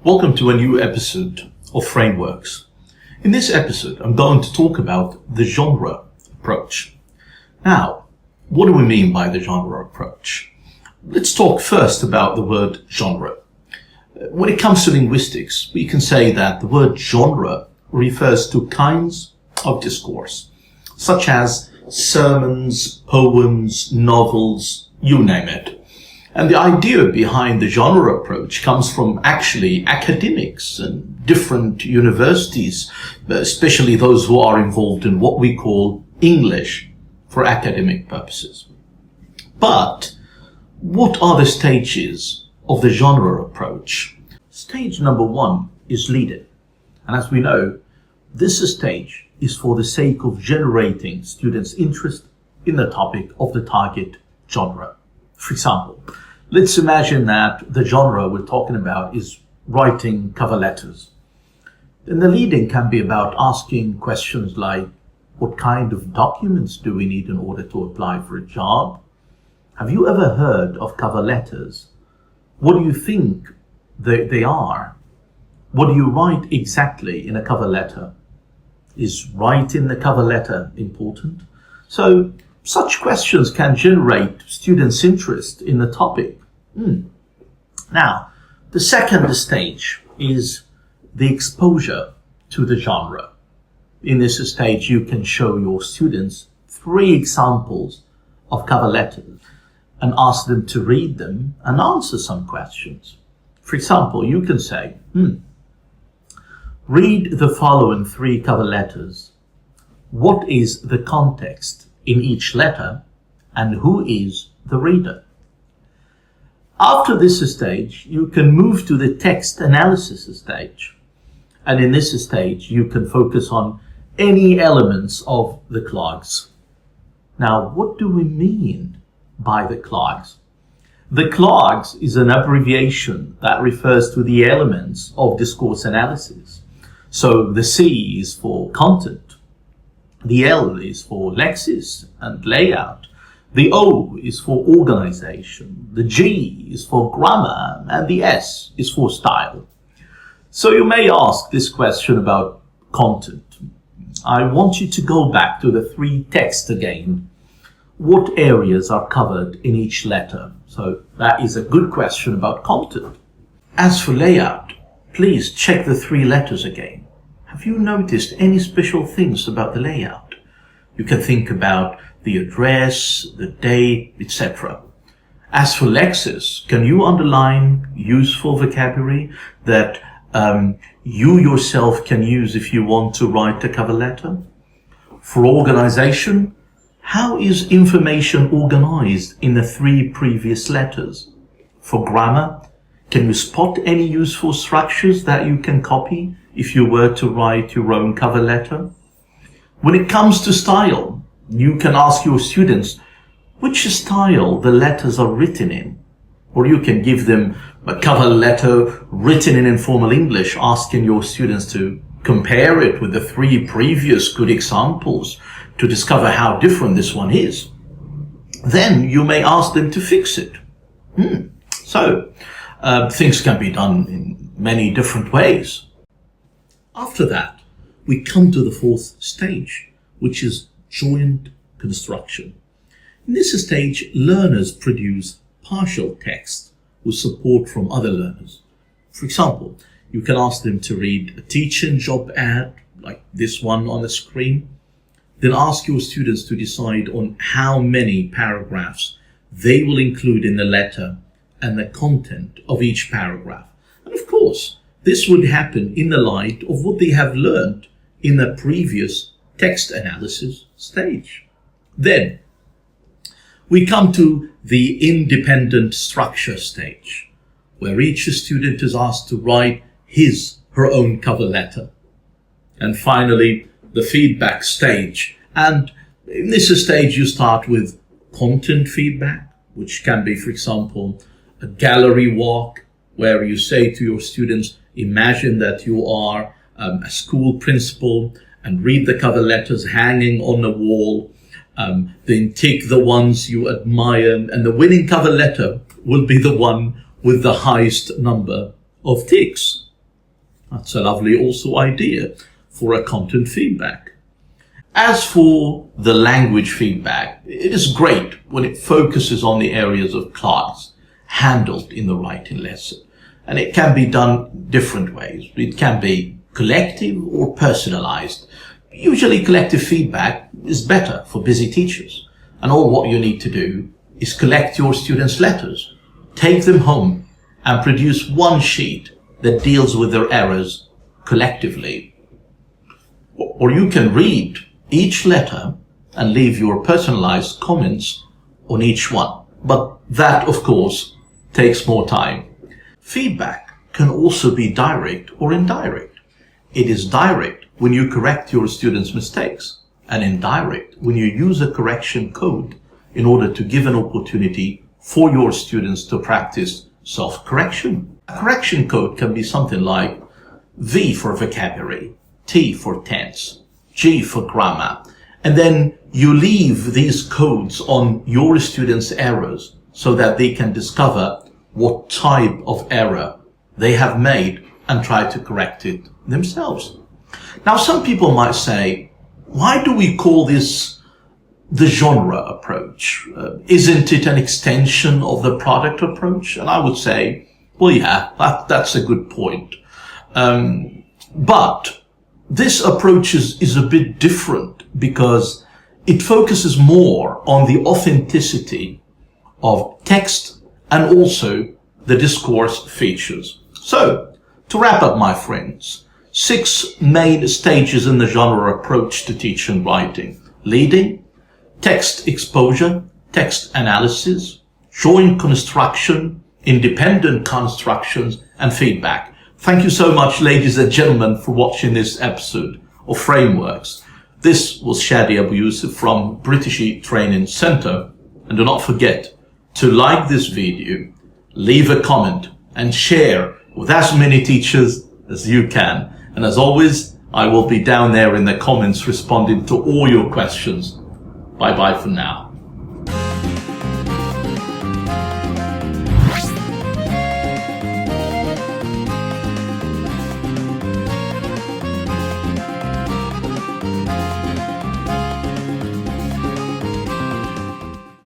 Welcome to a new episode of Frameworks. In this episode, I'm going to talk about the genre approach. Now, what do we mean by the genre approach? Let's talk first about the word genre. When it comes to linguistics, we can say that the word genre refers to kinds of discourse, such as sermons, poems, novels, you name it. And the idea behind the genre approach comes from actually academics and different universities, especially those who are involved in what we call English for academic purposes. But what are the stages of the genre approach? Stage number one is leading. And as we know, this stage is for the sake of generating students' interest in the topic of the target genre. For example, let's imagine that the genre we're talking about is writing cover letters. Then the leading can be about asking questions like, what kind of documents do we need in order to apply for a job? Have you ever heard of cover letters? What do you think they are? What do you write exactly in a cover letter? Is writing the cover letter important? So such questions can generate students' interest in the topic. Now, the second stage is the exposure to the genre. In this stage, you can show your students 3 examples of cover letters and ask them to read them and answer some questions. For example, you can say, read the following 3 cover letters. What is the context in each letter and who is the reader? After this stage, you can move to the text analysis stage. And in this stage, you can focus on any elements of the clause. Now, what do we mean by the clause? The clause is an abbreviation that refers to the elements of discourse analysis. So the C is for content, the L is for lexis and layout, the O is for organization, the G is for grammar, and the S is for style. So you may ask this question about content. I want you to go back to the 3 texts again. What areas are covered in each letter? So that is a good question about content. As for layout, please check the 3 letters again. Have you noticed any special things about the layout? You can think about the address, the date, etc. As for lexis, can you underline useful vocabulary that you yourself can use if you want to write a cover letter? For organization, how is information organized in the 3 previous letters? For grammar, can you spot any useful structures that you can copy if you were to write your own cover letter? When it comes to style, you can ask your students which style the letters are written in. Or you can give them a cover letter written in informal English, asking your students to compare it with the 3 previous good examples to discover how different this one is. Then you may ask them to fix it. So things can be done in many different ways. After that, we come to the 4th stage, which is joint construction. In this stage, learners produce partial text with support from other learners. For example, you can ask them to read a teaching job ad, like this one on the screen. Then ask your students to decide on how many paragraphs they will include in the letter and the content of each paragraph. And of course, this would happen in the light of what they have learned in the previous text analysis stage. Then we come to the independent structure stage, where each student is asked to write her own cover letter. And finally, the feedback stage. And in this stage, you start with content feedback, which can be, for example, a gallery walk, where you say to your students, imagine that you are a school principal and read the cover letters hanging on the wall. Then take the ones you admire, and the winning cover letter will be the one with the highest number of ticks. That's a lovely also idea for a content feedback. As for the language feedback, it is great when it focuses on the areas of class handled in the writing lesson. And it can be done different ways. It can be collective or personalized. Usually collective feedback is better for busy teachers. And all what you need to do is collect your students' letters, take them home, and produce one sheet that deals with their errors collectively. Or you can read each letter and leave your personalized comments on each one. But that, of course, takes more time. Feedback can also be direct or indirect. It is direct when you correct your students' mistakes, and indirect when you use a correction code in order to give an opportunity for your students to practice self-correction. A correction code can be something like V for vocabulary, T for tense, G for grammar, and then you leave these codes on your students' errors so that they can discover what type of error they have made and try to correct it themselves. Now, some people might say, why do we call this the genre approach? Isn't it an extension of the product approach? And I would say, well, yeah, that's a good point. But this approach is a bit different because it focuses more on the authenticity of text and also the discourse features. So, to wrap up, my friends, 6 main stages in the genre approach to teaching writing: leading, text exposure, text analysis, joint construction, independent constructions, and feedback. Thank you so much, ladies and gentlemen, for watching this episode of Frameworks. This was Shadi Abu Yusuf from British Training Center. And do not forget to like this video, leave a comment, and share with as many teachers as you can. And as always, I will be down there in the comments responding to all your questions. Bye bye for now.